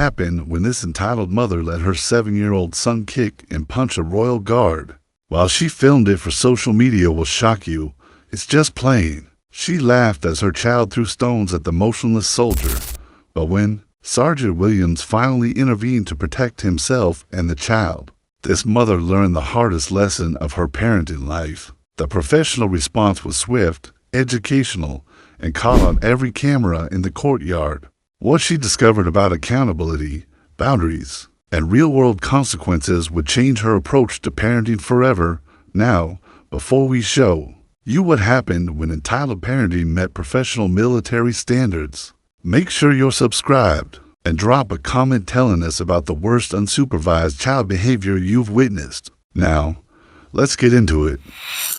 happened when this entitled mother let her 7-year-old son kick and punch a royal guard. While she filmed it for social media will shock you, it's just plain. She laughed as her child threw stones at the motionless soldier. But when Sergeant Williams finally intervened to protect himself and the child, this mother learned the hardest lesson of her parenting life. The professional response was swift, educational, and caught on every camera in the courtyard. What she discovered about accountability, boundaries, and real-world consequences would change her approach to parenting forever. Now, before we show you what happened when entitled parenting met professional military standards, make sure you're subscribed and drop a comment telling us about the worst unsupervised child behavior you've witnessed. Now, let's get into it.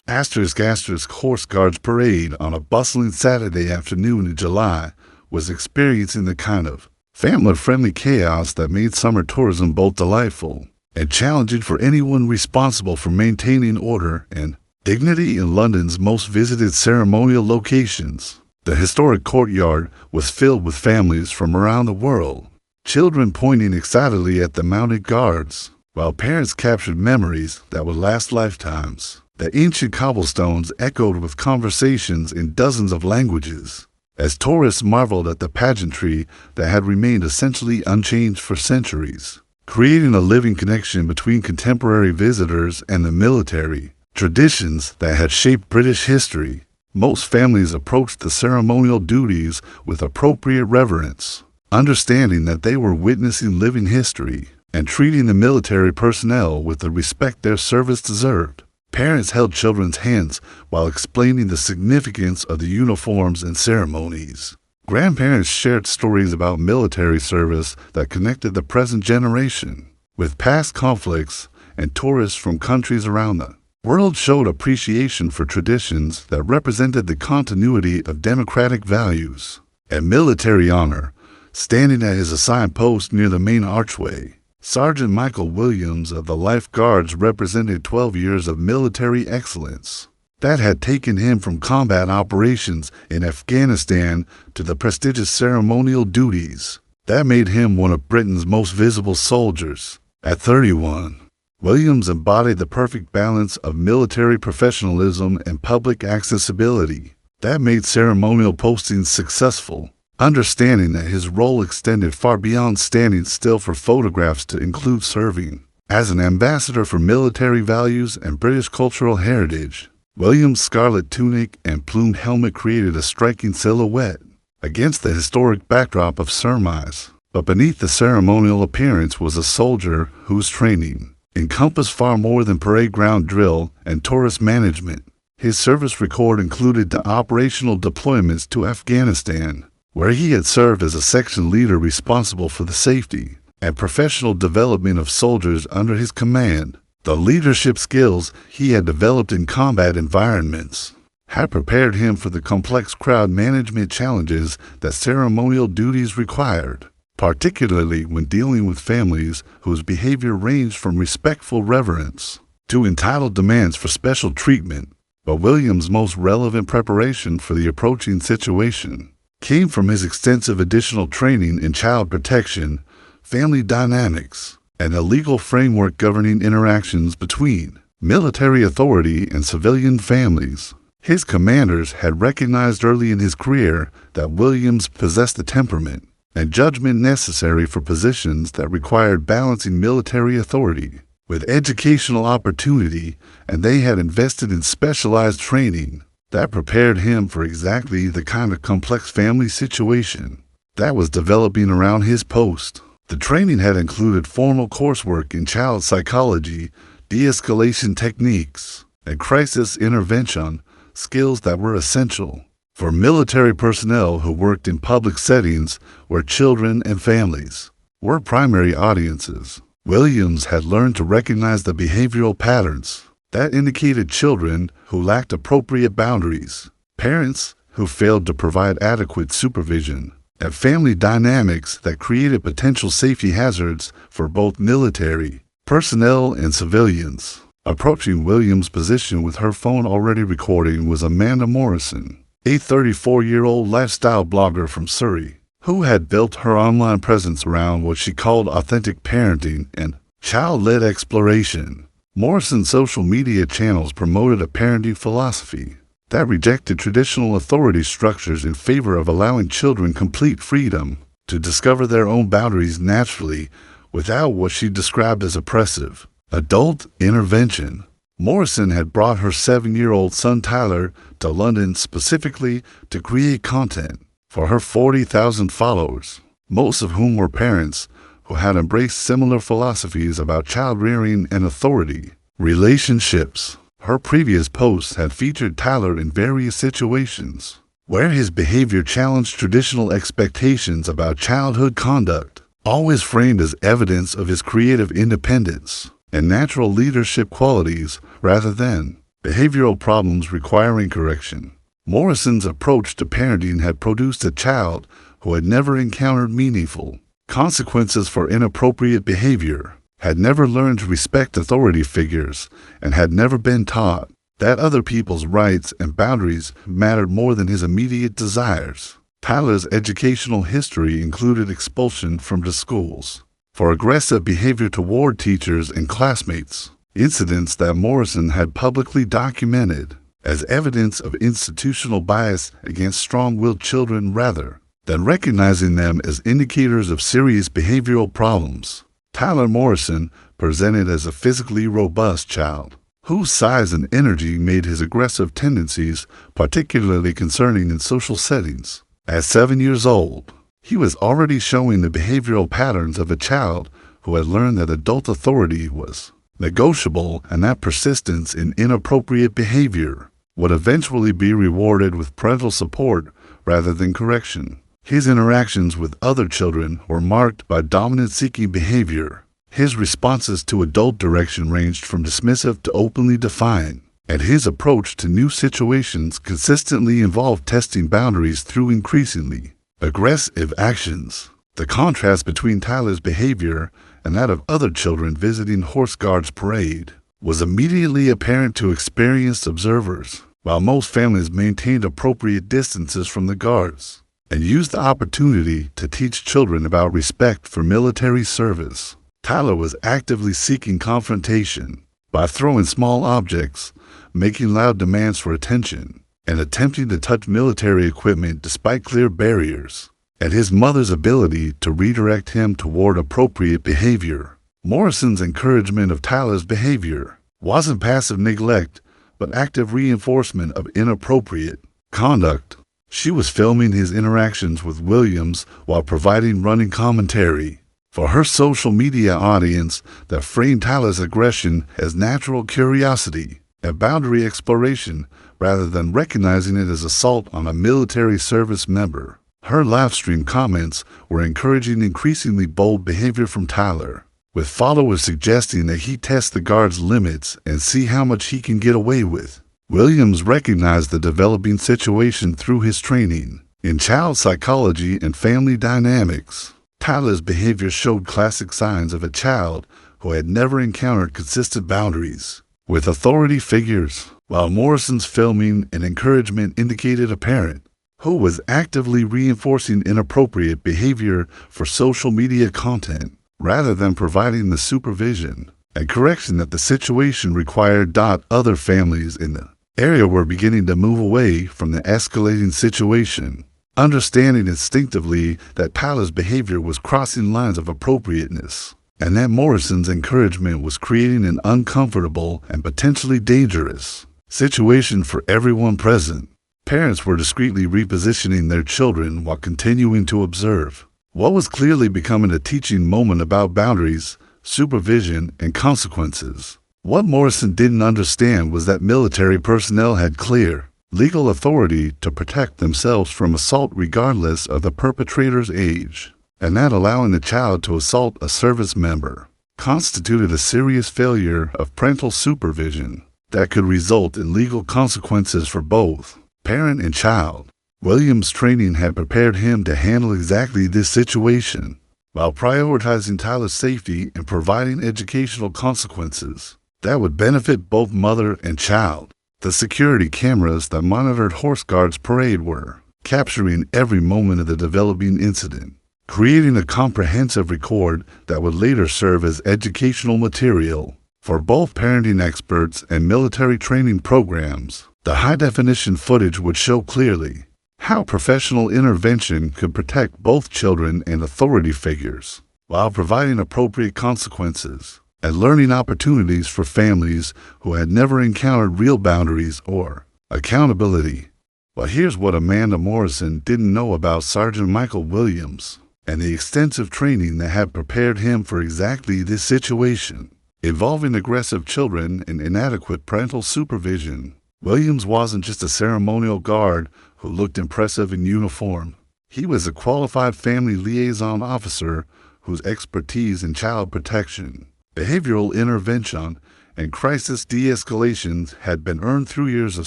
Horse Guards Parade on a bustling Saturday afternoon in July was experiencing the kind of family-friendly chaos that made summer tourism both delightful and challenging for anyone responsible for maintaining order and dignity in London's most visited ceremonial locations. The historic courtyard was filled with families from around the world, children pointing excitedly at the mounted guards, while parents captured memories that would last lifetimes. The ancient cobblestones echoed with conversations in dozens of languages, as tourists marveled at the pageantry that had remained essentially unchanged for centuries, creating a living connection between contemporary visitors and the military, traditions that had shaped British history. Most families approached the ceremonial duties with appropriate reverence, understanding that they were witnessing living history and treating the military personnel with the respect their service deserved. Parents held children's hands while explaining the significance of the uniforms and ceremonies. Grandparents shared stories about military service that connected the present generation with past conflicts, and tourists from countries around the world showed appreciation for traditions that represented the continuity of democratic values. At military honor, standing at his assigned post near the main archway, Sergeant Michael Williams of the Life Guards represented 12 years of military excellence that had taken him from combat operations in Afghanistan to the prestigious ceremonial duties that made him one of Britain's most visible soldiers. At 31, Williams embodied the perfect balance of military professionalism and public accessibility that made ceremonial postings successful, understanding that his role extended far beyond standing still for photographs to include serving as an ambassador for military values and British cultural heritage. Williams' scarlet tunic and plumed helmet created a striking silhouette against the historic backdrop of surmise. But beneath the ceremonial appearance was a soldier whose training encompassed far more than parade ground drill and tourist management. His service record included the operational deployments to Afghanistan, where he had served as a section leader responsible for the safety and professional development of soldiers under his command. The leadership skills he had developed in combat environments had prepared him for the complex crowd management challenges that ceremonial duties required, particularly when dealing with families whose behavior ranged from respectful reverence to entitled demands for special treatment. But Williams' most relevant preparation for the approaching situation came from his extensive additional training in child protection, family dynamics, and a legal framework governing interactions between military authority and civilian families. His commanders had recognized early in his career that Williams possessed the temperament and judgment necessary for positions that required balancing military authority with educational opportunity, and they had invested in specialized training that prepared him for exactly the kind of complex family situation that was developing around his post. The training had included formal coursework in child psychology, de-escalation techniques, and crisis intervention, skills that were essential for military personnel who worked in public settings where children and families were primary audiences. Williams had learned to recognize the behavioral patterns that indicated children who lacked appropriate boundaries, parents who failed to provide adequate supervision, and family dynamics that created potential safety hazards for both military personnel and civilians. Approaching Williams' position with her phone already recording was Amanda Morrison, a 34-year-old lifestyle blogger from Surrey. who had built her online presence around what she called authentic parenting and child-led exploration. Morrison's social media channels promoted a parenting philosophy that rejected traditional authority structures in favor of allowing children complete freedom to discover their own boundaries naturally without what she described as oppressive adult intervention. Morrison had brought her 7-year-old son Tyler to London specifically to create content for her 40,000 followers, most of whom were parents who had embraced similar philosophies about child-rearing and authority relationships. Her previous posts had featured Tyler in various situations where his behavior challenged traditional expectations about childhood conduct, always framed as evidence of his creative independence and natural leadership qualities rather than behavioral problems requiring correction. Morrison's approach to parenting had produced a child who had never encountered meaningful consequences for inappropriate behavior, had never learned to respect authority figures, and had never been taught that other people's rights and boundaries mattered more than his immediate desires. Tyler's educational history included expulsion from the schools for aggressive behavior toward teachers and classmates, incidents that Morrison had publicly documented as evidence of institutional bias against strong-willed children rather than recognizing them as indicators of serious behavioral problems. Tyler Morrison presented as a physically robust child, whose size and energy made his aggressive tendencies particularly concerning in social settings. At 7 years old, he was already showing the behavioral patterns of a child who had learned that adult authority was negotiable and that persistence in inappropriate behavior would eventually be rewarded with parental support rather than correction. His interactions with other children were marked by dominant-seeking behavior. His responses to adult direction ranged from dismissive to openly defiant, and his approach to new situations consistently involved testing boundaries through increasingly aggressive actions. The contrast between Tyler's behavior and that of other children visiting Horse Guards Parade was immediately apparent to experienced observers. While most families maintained appropriate distances from the guards and used the opportunity to teach children about respect for military service, Tyler was actively seeking confrontation by throwing small objects, making loud demands for attention, and attempting to touch military equipment despite clear barriers and his mother's ability to redirect him toward appropriate behavior. Morrison's encouragement of Tyler's behavior wasn't passive neglect, but active reinforcement of inappropriate conduct. She was filming his interactions with Williams while providing running commentary for her social media audience that framed Tyler's aggression as natural curiosity and boundary exploration rather than recognizing it as assault on a military service member. Her livestream comments were encouraging increasingly bold behavior from Tyler, with followers suggesting that he test the guard's limits and see how much he can get away with. Williams recognized the developing situation through his training in child psychology and family dynamics. Tyler's behavior showed classic signs of a child who had never encountered consistent boundaries with authority figures, while Morrison's filming and encouragement indicated a parent who was actively reinforcing inappropriate behavior for social media content rather than providing the supervision and correction that the situation required. Other families in the area were beginning to move away from the escalating situation, understanding instinctively that Tyler's behavior was crossing lines of appropriateness, and that Morrison's encouragement was creating an uncomfortable and potentially dangerous situation for everyone present. Parents were discreetly repositioning their children while continuing to observe what was clearly becoming a teaching moment about boundaries, supervision, and consequences. What Morrison didn't understand was that military personnel had clear, legal authority to protect themselves from assault regardless of the perpetrator's age, and that allowing a child to assault a service member constituted a serious failure of parental supervision that could result in legal consequences for both parent and child. Williams' training had prepared him to handle exactly this situation, while prioritizing Tyler's safety and providing educational consequences that would benefit both mother and child. The security cameras that monitored Horse Guards Parade were capturing every moment of the developing incident, creating a comprehensive record that would later serve as educational material for both parenting experts and military training programs. The high-definition footage would show clearly how professional intervention could protect both children and authority figures, while providing appropriate consequences and learning opportunities for families who had never encountered real boundaries or accountability. But here's what Amanda Morrison didn't know about Sergeant Michael Williams and the extensive training that had prepared him for exactly this situation, involving aggressive children and inadequate parental supervision. Williams wasn't just a ceremonial guard who looked impressive in uniform. He was a qualified family liaison officer whose expertise in child protection, behavioral intervention, and crisis de-escalation had been earned through years of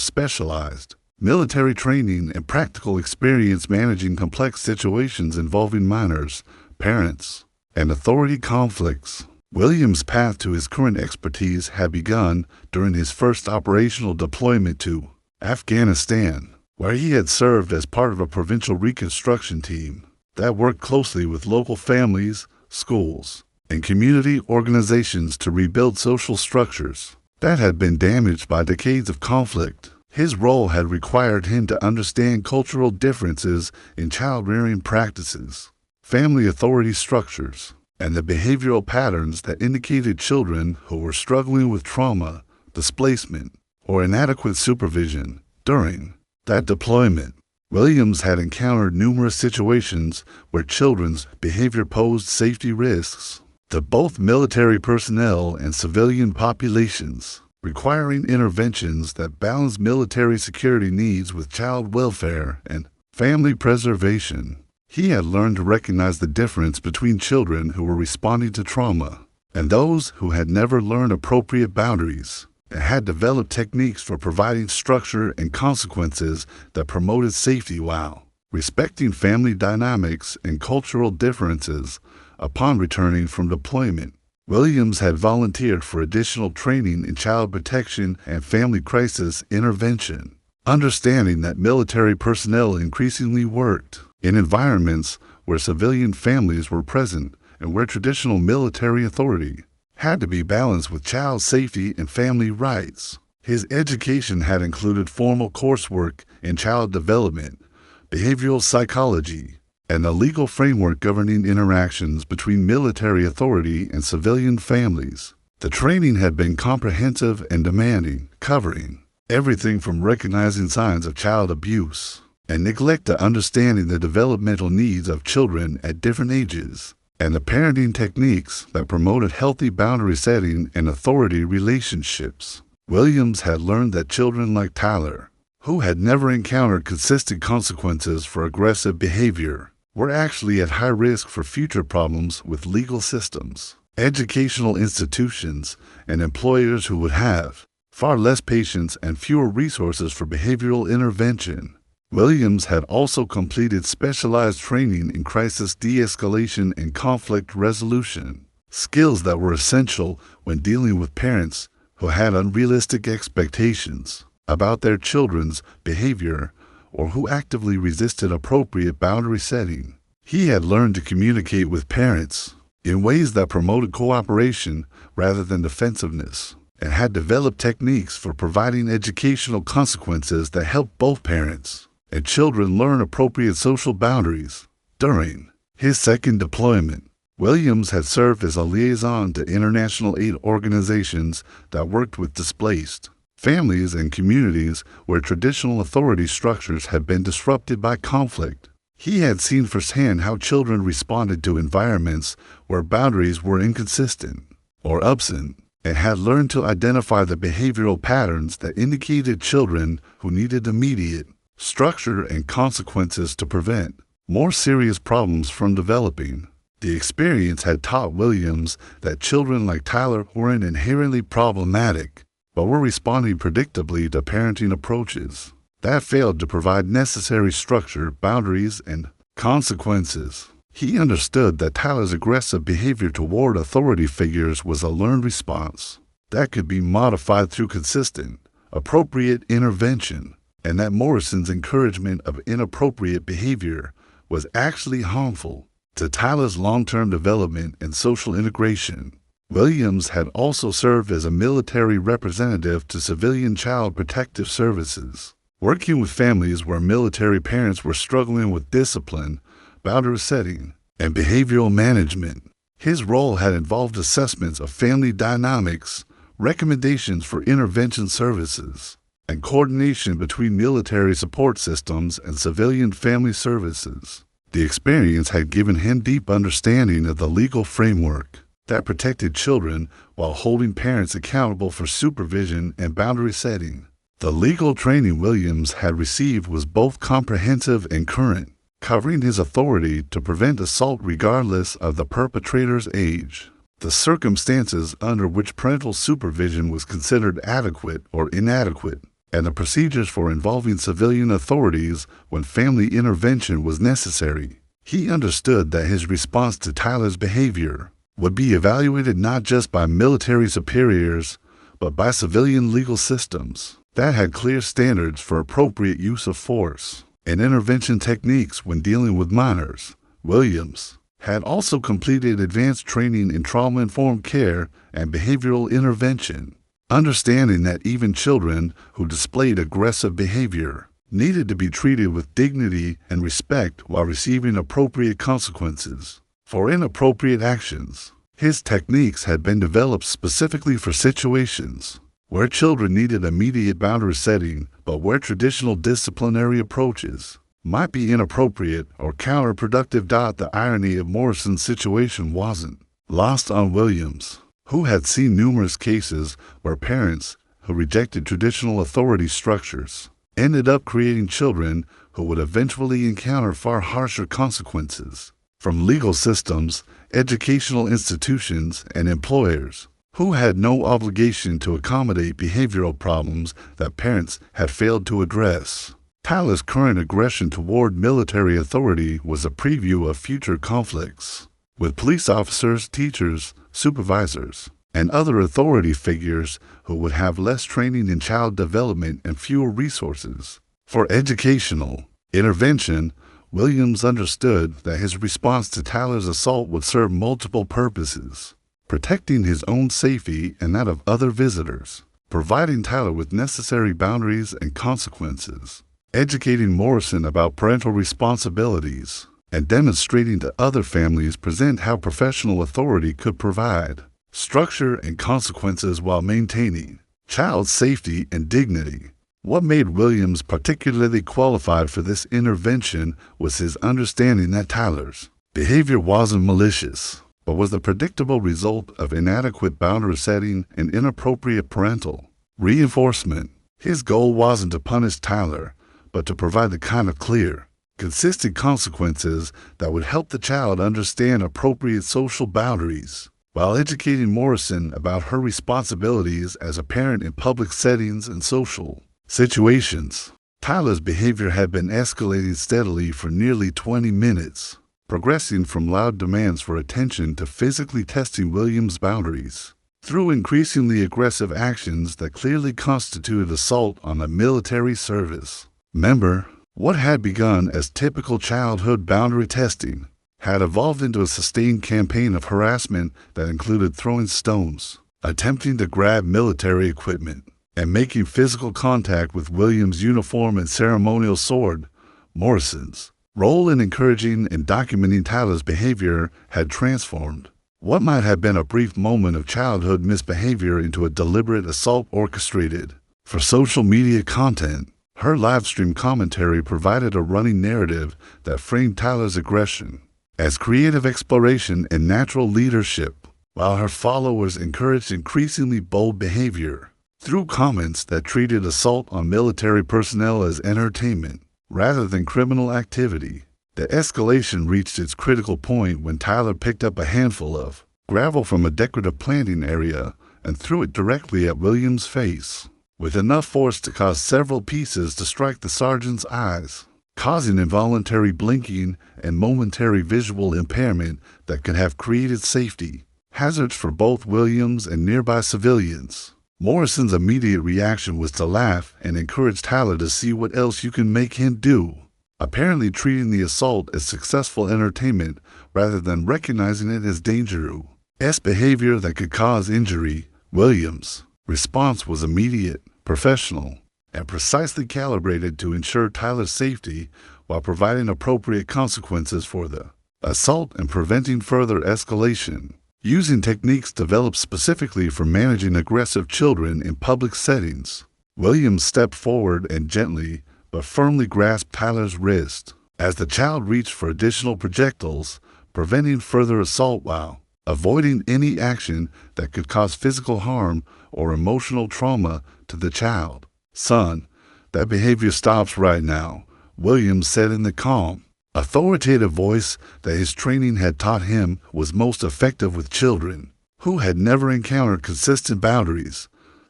specialized military training and practical experience managing complex situations involving minors, parents, and authority conflicts. Williams' path to his current expertise had begun during his first operational deployment to Afghanistan, where he had served as part of a provincial reconstruction team that worked closely with local families, schools, and community organizations to rebuild social structures that had been damaged by decades of conflict. His role had required him to understand cultural differences in child-rearing practices, family authority structures, and the behavioral patterns that indicated children who were struggling with trauma, displacement, or inadequate supervision. During that deployment, Williams had encountered numerous situations where children's behavior posed safety risks to both military personnel and civilian populations, requiring interventions that balance military security needs with child welfare and family preservation. He had learned to recognize the difference between children who were responding to trauma and those who had never learned appropriate boundaries, and had developed techniques for providing structure and consequences that promoted safety while respecting family dynamics and cultural differences. Upon returning from deployment, Williams had volunteered for additional training in child protection and family crisis intervention, understanding that military personnel increasingly worked in environments where civilian families were present and where traditional military authority had to be balanced with child safety and family rights. His education had included formal coursework in child development, behavioral psychology, and the legal framework governing interactions between military authority and civilian families. The training had been comprehensive and demanding, covering everything from recognizing signs of child abuse and neglect to understanding the developmental needs of children at different ages, and the parenting techniques that promoted healthy boundary setting and authority relationships. Williams had learned that children like Tyler, who had never encountered consistent consequences for aggressive behavior, were actually at high risk for future problems with legal systems, educational institutions, and employers who would have far less patience and fewer resources for behavioral intervention. Williams had also completed specialized training in crisis de-escalation and conflict resolution, skills that were essential when dealing with parents who had unrealistic expectations about their children's behavior or who actively resisted appropriate boundary setting. He had learned to communicate with parents in ways that promoted cooperation rather than defensiveness, and had developed techniques for providing educational consequences that helped both parents and children learn appropriate social boundaries. During his second deployment, Williams had served as a liaison to international aid organizations that worked with displaced families and communities where traditional authority structures had been disrupted by conflict. He had seen firsthand how children responded to environments where boundaries were inconsistent or absent, and had learned to identify the behavioral patterns that indicated children who needed immediate structure and consequences to prevent more serious problems from developing. The experience had taught Williams that children like Tyler weren't inherently problematic, but were responding predictably to parenting approaches that failed to provide necessary structure, boundaries, and consequences. He understood that Tyler's aggressive behavior toward authority figures was a learned response that could be modified through consistent, appropriate intervention, and that Morrison's encouragement of inappropriate behavior was actually harmful to Tyler's long-term development and social integration. Williams had also served as a military representative to civilian child protective services, working with families where military parents were struggling with discipline, boundary setting, and behavioral management. His role had involved assessments of family dynamics, recommendations for intervention services, and coordination between military support systems and civilian family services. The experience had given him deep understanding of the legal framework that protected children while holding parents accountable for supervision and boundary setting. The legal training Williams had received was both comprehensive and current, covering his authority to prevent assault regardless of the perpetrator's age, the circumstances under which parental supervision was considered adequate or inadequate, and the procedures for involving civilian authorities when family intervention was necessary. He understood that his response to Tyler's behavior would be evaluated not just by military superiors, but by civilian legal systems that had clear standards for appropriate use of force and intervention techniques when dealing with minors. Williams had also completed advanced training in trauma-informed care and behavioral intervention, understanding that even children who displayed aggressive behavior needed to be treated with dignity and respect while receiving appropriate consequences for inappropriate actions. His techniques had been developed specifically for situations where children needed immediate boundary setting, but where traditional disciplinary approaches might be inappropriate or counterproductive. The irony of Morrison's situation wasn't lost on Williams, who had seen numerous cases where parents who rejected traditional authority structures ended up creating children who would eventually encounter far harsher consequences from legal systems, educational institutions, and employers who had no obligation to accommodate behavioral problems that parents had failed to address. Tyler's current aggression toward military authority was a preview of future conflicts with police officers, teachers, supervisors, and other authority figures who would have less training in child development and fewer resources for educational intervention. Williams understood that his response to Tyler's assault would serve multiple purposes: protecting his own safety and that of other visitors, providing Tyler with necessary boundaries and consequences, educating Morrison about parental responsibilities, and demonstrating to other families present how professional authority could provide structure and consequences while maintaining child safety and dignity. What made Williams particularly qualified for this intervention was his understanding that Tyler's behavior wasn't malicious, but was the predictable result of inadequate boundary setting and inappropriate parental reinforcement. His goal wasn't to punish Tyler, but to provide the kind of clear, consistent consequences that would help the child understand appropriate social boundaries, while educating Morrison about her responsibilities as a parent in public settings and social situations. Tyler's behavior had been escalating steadily for nearly 20 minutes, progressing from loud demands for attention to physically testing Williams' boundaries through increasingly aggressive actions that clearly constituted assault on a military service member. What had begun as typical childhood boundary testing had evolved into a sustained campaign of harassment that included throwing stones, attempting to grab military equipment, and making physical contact with Williams' uniform and ceremonial sword. Morrison's role in encouraging and documenting Tyler's behavior had transformed what might have been a brief moment of childhood misbehavior into a deliberate assault orchestrated for social media content. Her live-stream commentary provided a running narrative that framed Tyler's aggression as creative exploration and natural leadership, while her followers encouraged increasingly bold behavior through comments that treated assault on military personnel as entertainment rather than criminal activity. The escalation reached its critical point when Tyler picked up a handful of gravel from a decorative planting area and threw it directly at Williams' face, with enough force to cause several pieces to strike the sergeant's eyes, causing involuntary blinking and momentary visual impairment that could have created safety hazards for both Williams and nearby civilians. Morrison's immediate reaction was to laugh and encourage Tyler to see what else you can make him do, apparently treating the assault as successful entertainment rather than recognizing it as dangerous behavior that could cause injury. Williams' response was immediate, professional, and precisely calibrated to ensure Tyler's safety while providing appropriate consequences for the assault and preventing further escalation. Using techniques developed specifically for managing aggressive children in public settings, Williams stepped forward and gently but firmly grasped Tyler's wrist as the child reached for additional projectiles, preventing further assault while avoiding any action that could cause physical harm or emotional trauma to the child. "Son, that behavior stops right now," Williams said in the calm, authoritative voice that his training had taught him was most effective with children who had never encountered consistent boundaries.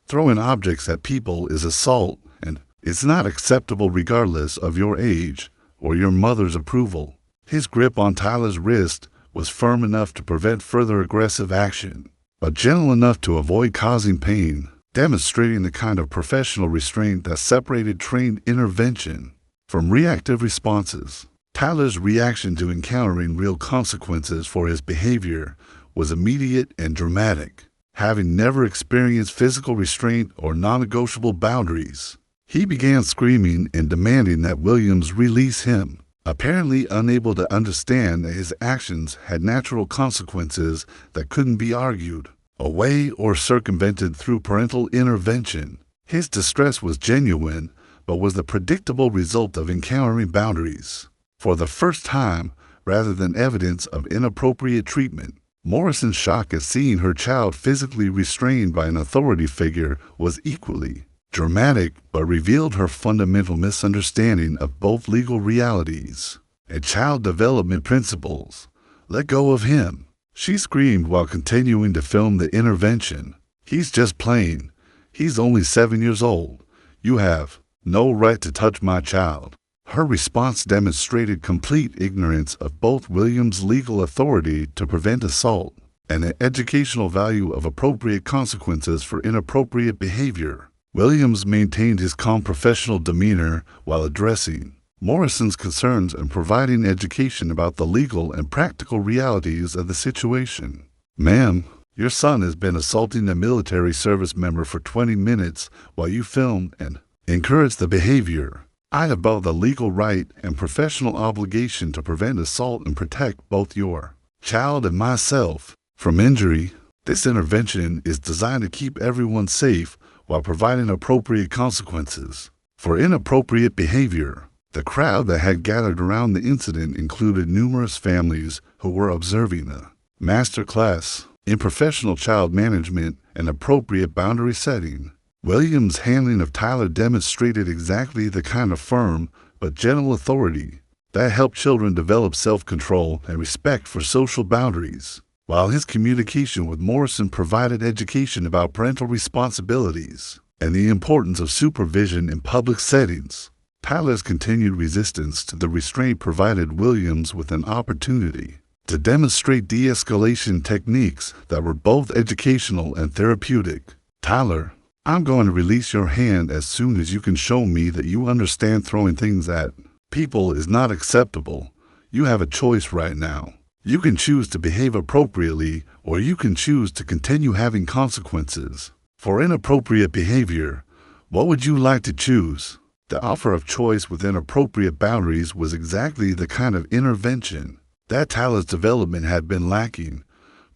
Throwing objects at people is assault, and it's not acceptable regardless of your age or your mother's approval. His grip on Tyler's wrist was firm enough to prevent further aggressive action, but gentle enough to avoid causing pain, demonstrating the kind of professional restraint that separated trained intervention from reactive responses. Tyler's reaction to encountering real consequences for his behavior was immediate and dramatic. Having never experienced physical restraint or non-negotiable boundaries, he began screaming and demanding that Williams release him, apparently unable to understand that his actions had natural consequences that couldn't be argued away or circumvented through parental intervention. His distress was genuine, but was the predictable result of encountering boundaries for the first time rather than evidence of inappropriate treatment. Morrison's shock at seeing her child physically restrained by an authority figure was equally dramatic, but revealed her fundamental misunderstanding of both legal realities and child development principles. "Let go of him," she screamed while continuing to film the intervention. "He's just playing. He's only 7 years old. You have no right to touch my child." Her response demonstrated complete ignorance of both Williams' legal authority to prevent assault and the educational value of appropriate consequences for inappropriate behavior. Williams maintained his calm professional demeanor while addressing Morrison's concerns and providing education about the legal and practical realities of the situation. "Ma'am, your son has been assaulting a military service member for 20 minutes while you filmed and encouraged the behavior. I have both the legal right and professional obligation to prevent assault and protect both your child and myself from injury. This intervention is designed to keep everyone safe while providing appropriate consequences for inappropriate behavior." The crowd that had gathered around the incident included numerous families who were observing a master class in professional child management and appropriate boundary setting. Williams' handling of Tyler demonstrated exactly the kind of firm but gentle authority that helped children develop self-control and respect for social boundaries, while his communication with Morrison provided education about parental responsibilities and the importance of supervision in public settings. Tyler's continued resistance to the restraint provided Williams with an opportunity to demonstrate de-escalation techniques that were both educational and therapeutic. "Tyler, I'm going to release your hand as soon as you can show me that you understand throwing things at people is not acceptable. You have a choice right now. You can choose to behave appropriately, or you can choose to continue having consequences for inappropriate behavior. What would you like to choose?" The offer of choice within appropriate boundaries was exactly the kind of intervention that Tyler's development had been lacking,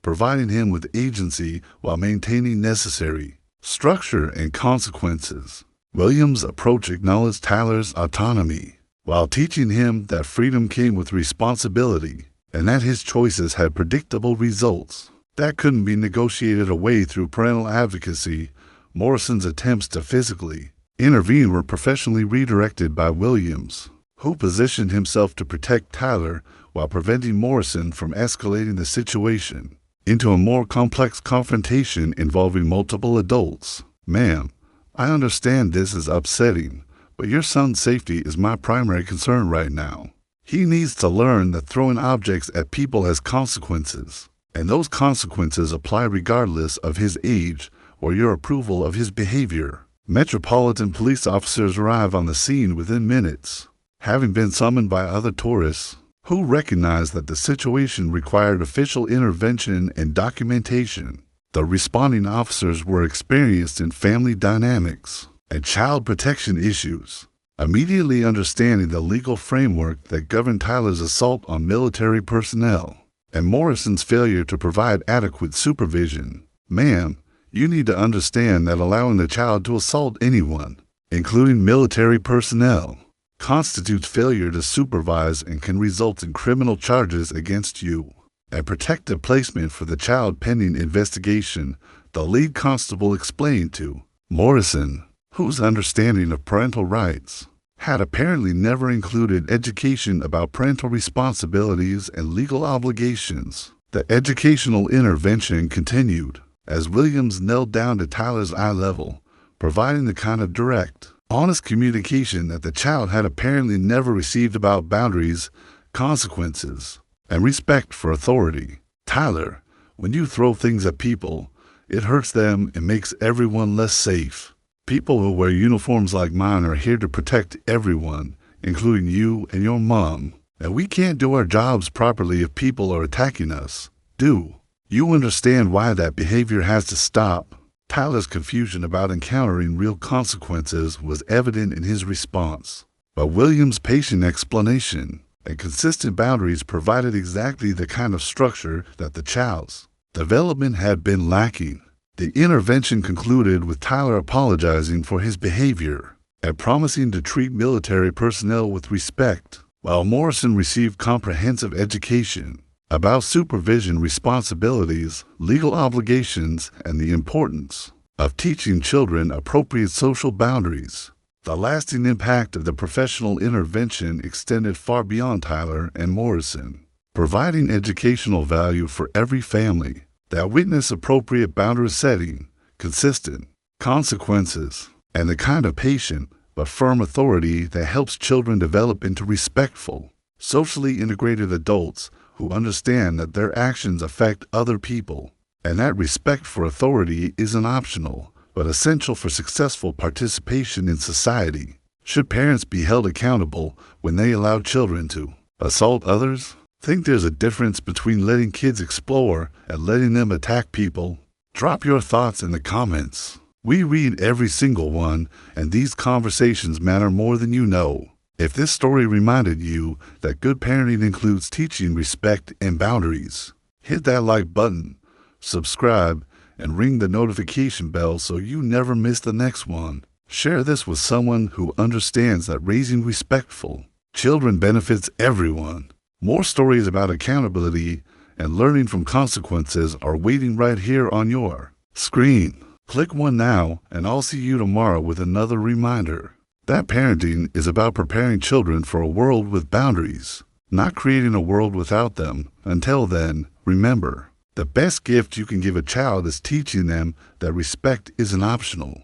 providing him with agency while maintaining necessary structure and consequences. Williams' approach acknowledged Tyler's autonomy, while teaching him that freedom came with responsibility and that his choices had predictable results that couldn't be negotiated away through parental advocacy. Morrison's attempts to physically intervene were professionally redirected by Williams, who positioned himself to protect Tyler while preventing Morrison from escalating the situation into a more complex confrontation involving multiple adults. "Ma'am, I understand this is upsetting, but your son's safety is my primary concern right now. He needs to learn that throwing objects at people has consequences, and those consequences apply regardless of his age or your approval of his behavior. Metropolitan police officers arrive on the scene within minutes, having been summoned by other tourists who recognized that the situation required official intervention and documentation. The responding officers were experienced in family dynamics and child protection issues, immediately understanding the legal framework that governed Tyler's assault on military personnel and Morrison's failure to provide adequate supervision. Ma'am, you need to understand that allowing the child to assault anyone, including military personnel, constitutes failure to supervise and can result in criminal charges against you. A protective placement for the child pending investigation, the lead constable explained to Morrison, whose understanding of parental rights had apparently never included education about parental responsibilities and legal obligations. The educational intervention continued as Williams knelt down to Tyler's eye level, providing the kind of direct, honest communication that the child had apparently never received about boundaries, consequences, and respect for authority. Tyler, when you throw things at people, it hurts them and makes everyone less safe. People who wear uniforms like mine are here to protect everyone, including you and your mom. And we can't do our jobs properly if people are attacking us. Do you understand why that behavior has to stop? Tyler's confusion about encountering real consequences was evident in his response, but Williams' patient explanation and consistent boundaries provided exactly the kind of structure that the child's development had been lacking. The intervention concluded with Tyler apologizing for his behavior and promising to treat military personnel with respect, while Morrison received comprehensive education about supervision responsibilities, legal obligations, and the importance of teaching children appropriate social boundaries. The lasting impact of the professional intervention extended far beyond Tyler and Morrison, providing educational value for every family that witnessed appropriate boundary setting, consistent consequences, and the kind of patient but firm authority that helps children develop into respectful, socially integrated adults who understand that their actions affect other people, and that respect for authority isn't optional, but essential for successful participation in society. Should parents be held accountable when they allow children to assault others? Think there's a difference between letting kids explore and letting them attack people? Drop your thoughts in the comments. We read every single one, and these conversations matter more than you know. If this story reminded you that good parenting includes teaching respect and boundaries, hit that like button, subscribe, and ring the notification bell so you never miss the next one. Share this with someone who understands that raising respectful children benefits everyone. More stories about accountability and learning from consequences are waiting right here on your screen. Click one now, and I'll see you tomorrow with another reminder that parenting is about preparing children for a world with boundaries, not creating a world without them. Until then, remember, the best gift you can give a child is teaching them that respect isn't optional.